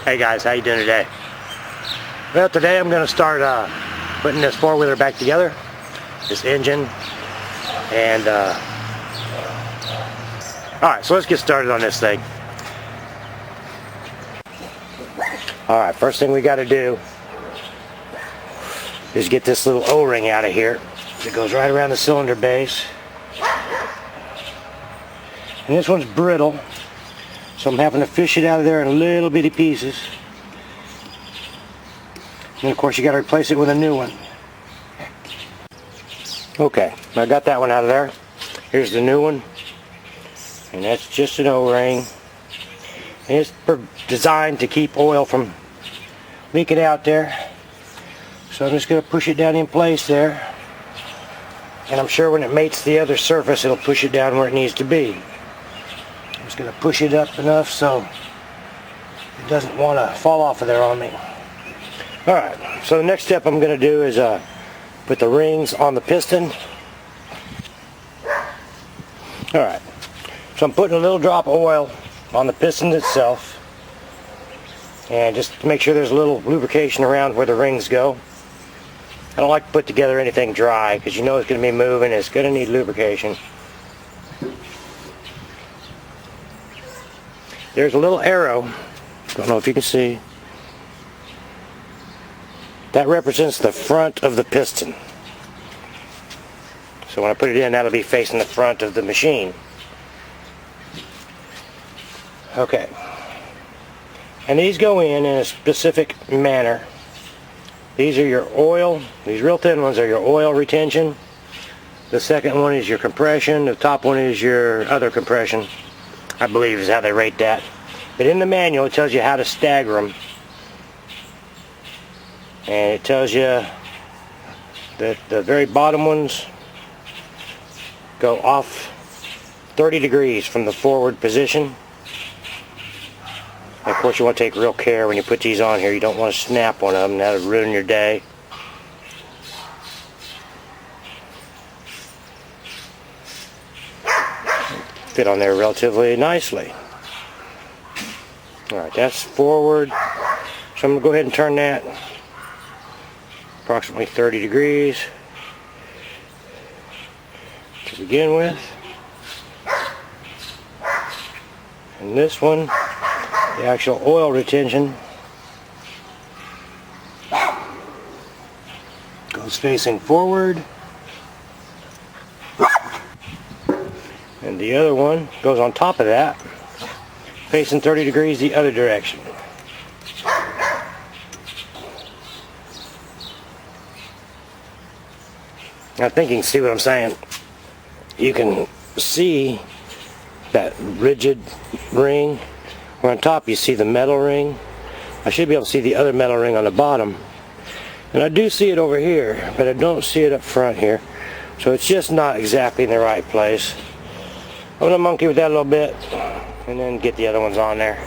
Hey guys, how you doing today? Well, today I'm going to start putting this four-wheeler back together, this engine, and alright, so let's get started on this thing. Alright, first thing we got to do is get this little O-ring out of here. It goes right around the cylinder base. And this one's brittle, so I'm having to fish it out of there in little bitty pieces. And of course you got to replace it with a new one. Okay, I got that one out of there. Here's the new one. And that's just an O-ring. And it's designed to keep oil from leaking out there. So I'm just going to push it down in place there. And I'm sure when it mates the other surface, it'll push it down where it needs to be. I'm just going to push it up enough so it doesn't want to fall off of there on me. Alright, so the next step I'm going to do is put the rings on the piston. Alright, so I'm putting a little drop of oil on the piston itself. And just to make sure there's a little lubrication around where the rings go. I don't like to put together anything dry because you know it's going to be moving, it's going to need lubrication. There's a little arrow, don't know if you can see, that represents the front of the piston. So when I put it in, that'll be facing the front of the machine. Okay. And these go in a specific manner. These are your oil, these real thin ones are your oil retention. The second one is your compression, the top one is your other compression, I believe is how they rate that. But in the manual it tells you how to stagger them. And it tells you that the very bottom ones go off 30 degrees from the forward position. And of course you want to take real care when you put these on here. You don't want to snap one of them, that'll ruin your day. Fit on there relatively nicely. Alright, that's forward. So I'm going to go ahead and turn that approximately 30 degrees to begin with. And this one, the actual oil retention, goes facing forward. And the other one goes on top of that, facing 30 degrees the other direction. I think you can see what I'm saying. You can see that rigid ring. Where on top you see the metal ring. I should be able to see the other metal ring on the bottom. And I do see it over here, but I don't see it up front here. So it's just not exactly in the right place. I'm going to monkey with that a little bit and then get the other ones on there.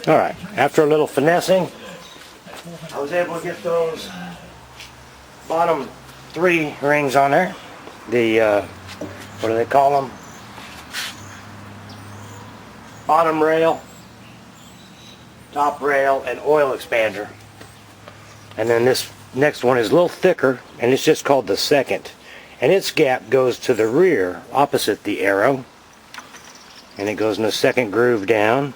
Alright, after a little finessing, I was able to get those bottom three rings on there. The, what do they call them? Bottom rail, top rail, and oil expander. And then this next one is a little thicker, and it's just called the second. And its gap goes to the rear, opposite the arrow. And it goes in the second groove down.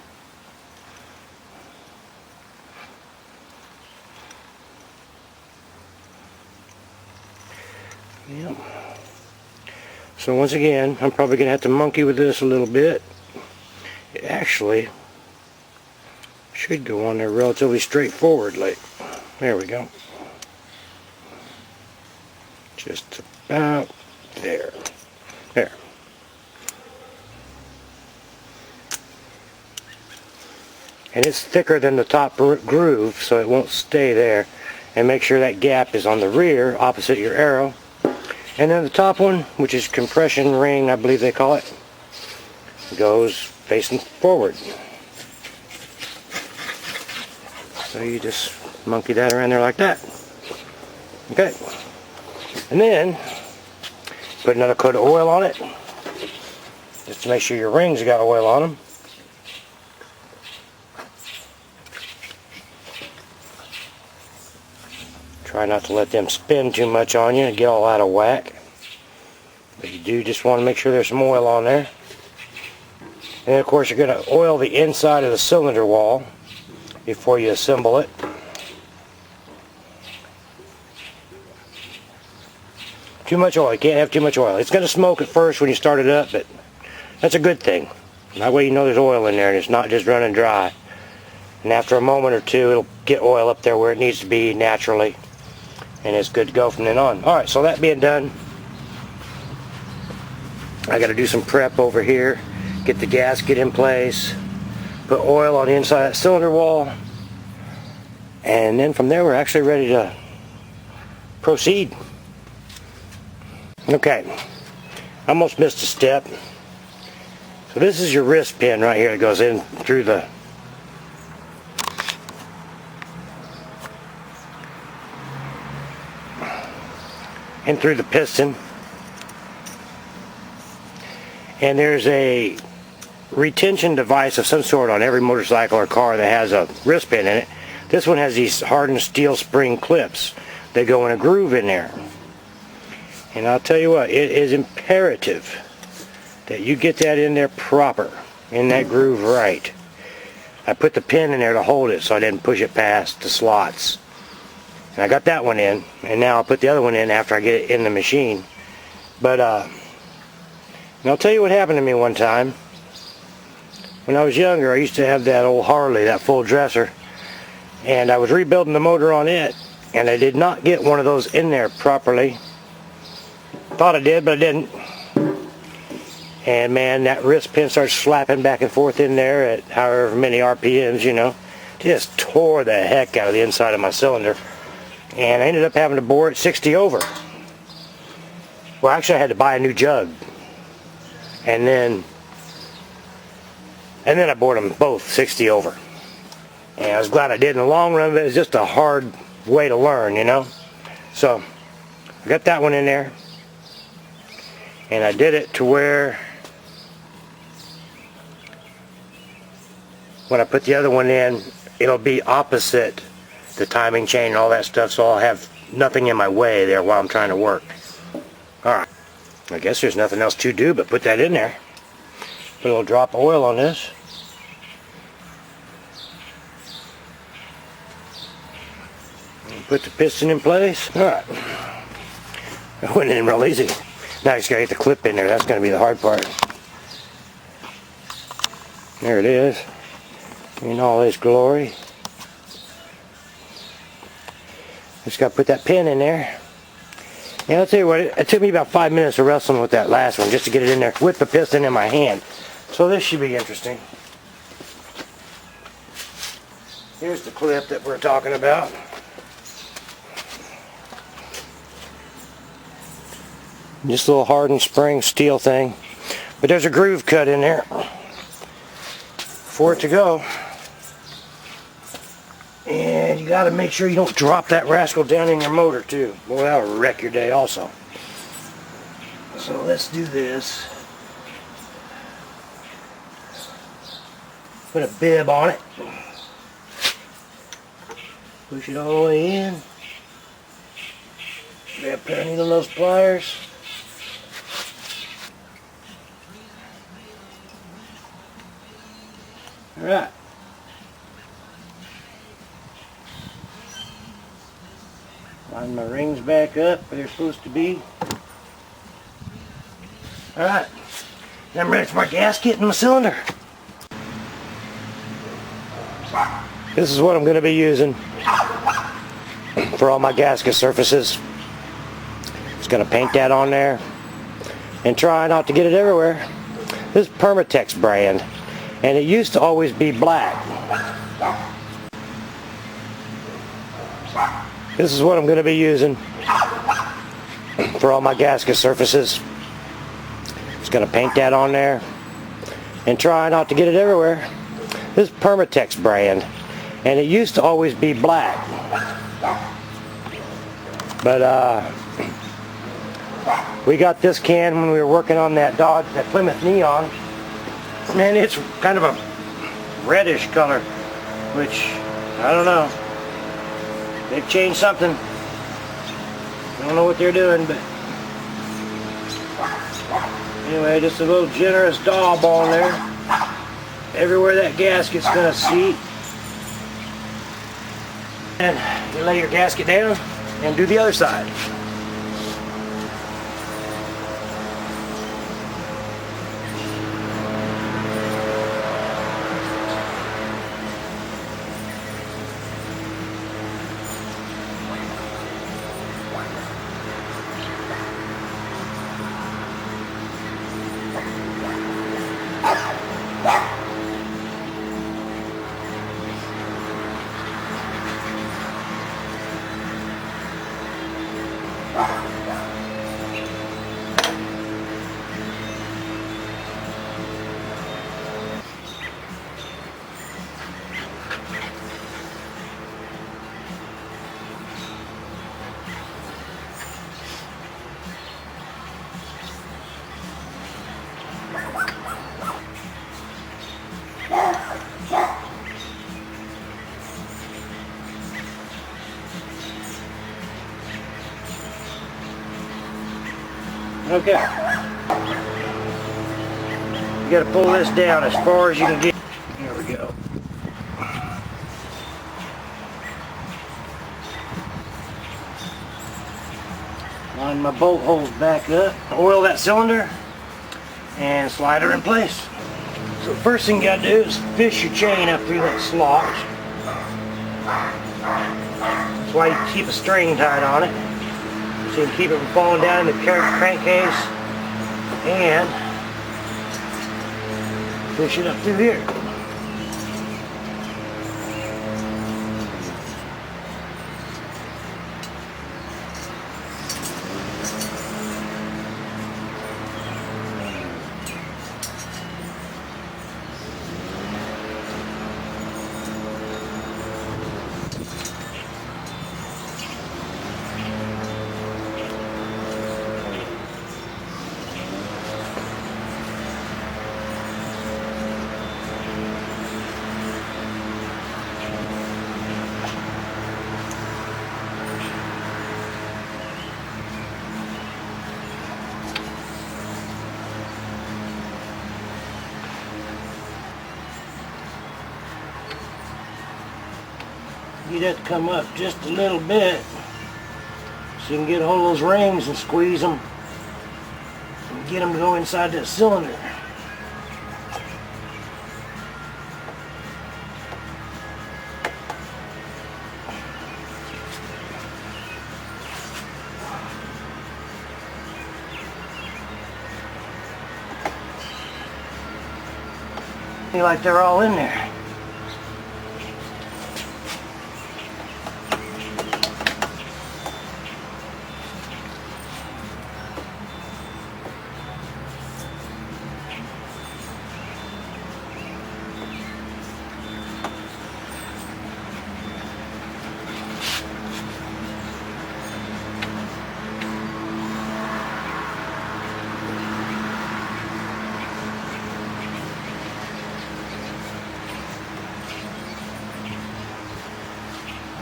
Yep. So once again, I'm probably going to have to monkey with this a little bit. It actually should go on there relatively straightforwardly. There we go. Just about there. There. And it's thicker than the top groove, so it won't stay there. And make sure that gap is on the rear, opposite your arrow. And then the top one, which is compression ring, I believe they call it, goes facing forward. So you just monkey that around there like that. Okay. And then put another coat of oil on it. just to make sure your rings got oil on them. Try not to let them spin too much on you and get all out of whack. But you do just want to make sure there's some oil on there. And of course you're going to oil the inside of the cylinder wall before you assemble it. Too much oil. You can't have too much oil. It's going to smoke at first when you start it up, but that's a good thing. That way you know there's oil in there and it's not just running dry. And after a moment or two, it'll get oil up there where it needs to be naturally. And it's good to go from then on. Alright, so that being done, I got to do some prep over here. Get the gasket in place. Put oil on the inside of that cylinder wall. And then from there, we're actually ready to proceed. Okay, I almost missed a step. So this is your wrist pin right here that goes in through the piston. And there's a retention device of some sort on every motorcycle or car that has a wrist pin in it. This one has these hardened steel spring clips that go in a groove in there. And I'll tell you what, it is imperative that you get that in there proper, in that groove right. I put the pin in there to hold it so I didn't push it past the slots. And I got that one in, and now I'll put the other one in after I get it in the machine. But and I'll tell you what happened to me one time. When I was younger, I used to have that old Harley, that full dresser, and I was rebuilding the motor on it, and I did not get one of those in there properly. Thought I did, but I didn't. And man, that wrist pin started slapping back and forth in there at however many RPMs, you know. Just tore the heck out of the inside of my cylinder. And I ended up having to bore it 60 over. Well, actually I had to buy a new jug. And then I bored them both 60 over. And I was glad I did in the long run, but it's just a hard way to learn, you know. So I got that one in there. And I did it to where when I put the other one in, it'll be opposite the timing chain and all that stuff, so I'll have nothing in my way there while I'm trying to work. Alright, I guess there's nothing else to do but put that in there. Put a little drop of oil on this. And put the piston in place. Alright. That went in real easy. Now you just gotta get the clip in there. That's gonna be the hard part. There it is. In all its glory. Just gotta put that pin in there. Yeah, I'll tell you what, it took me about 5 minutes of wrestling with that last one just to get it in there with the piston in my hand. So this should be interesting. Here's the clip that we're talking about. Just a little hardened spring steel thing. But there's a groove cut in there for it to go. And you got to make sure you don't drop that rascal down in your motor too. Boy, that'll wreck your day also. So let's do this. Put a bib on it. Push it all the way in. Grab a pair of needle nose pliers. Alright. Line my rings back up where they're supposed to be. Alright. Now I'm ready for my gasket and my cylinder. This is what I'm going to be using for all my gasket surfaces. Just going to paint that on there and try not to get it everywhere. This is Permatex brand, and it used to always be black. This is what I'm going to be using for all my gasket surfaces. Just going to paint that on there and try not to get it everywhere. This is Permatex brand, and it used to always be black. But We got this can when we were working on that Dodge, that Plymouth Neon. Man, it's kind of a reddish color, which, I don't know. They've changed something. I don't know what they're doing, but anyway, just a little generous daub on there. Everywhere that gasket's gonna seat. And you lay your gasket down and do the other side. Okay. You gotta pull this down as far as you can get. There we go. Line my bolt holes back up. Oil that cylinder and slide her in place. So the first thing you gotta do is fish your chain up through that slot. That's why you keep a string tied on it, so you can keep it from falling down in the crankcase, and fish it up through here. You'd have to come up just a little bit so you can get a hold of those rings and squeeze them and get them to go inside that cylinder. Feel like they're all in there.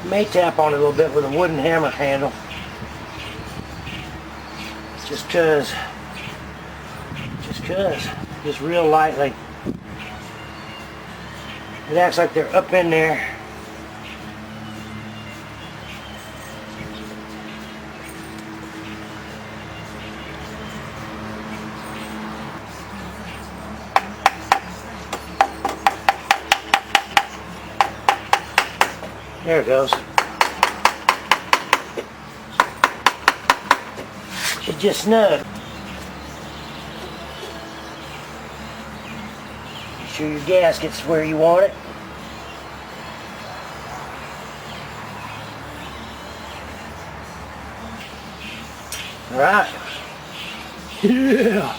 May tap on it a little bit with a wooden hammer handle, just real lightly. It acts like they're up in there. There it goes. It's just snug. Make sure your gasket's where you want it. All right. Yeah.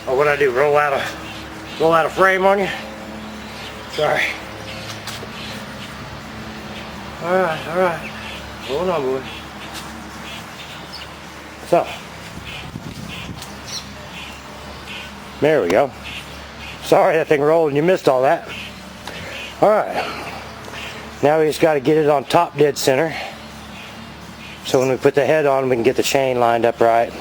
Oh, what'd I do? Roll out a frame on you? Sorry. All right. Hold on, boy. So, There we go. Sorry that thing rolled and you missed all that. Alright. Now we just got to get it on top dead center. So when we put the head on, we can get the chain lined up right.